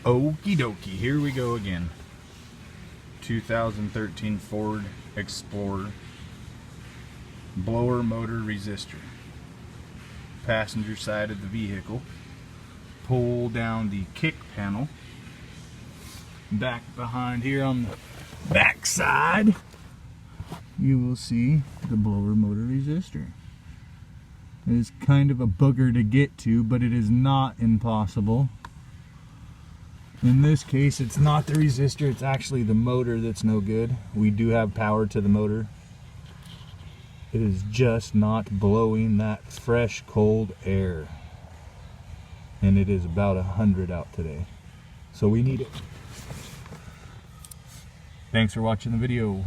Okie dokie, here we go again. 2013 Ford Explorer blower motor resistor. Passenger side of the vehicle. Pull down the kick panel. Back behind here on the back side, you will see the blower motor resistor. It is kind of a booger to get to, but it is not impossible. In this case, it's not the resistor, it's actually the motor that's no good. We do have power to the motor. It is just not blowing that fresh, cold air. And it is about 100 out today. So we need it. Thanks for watching the video.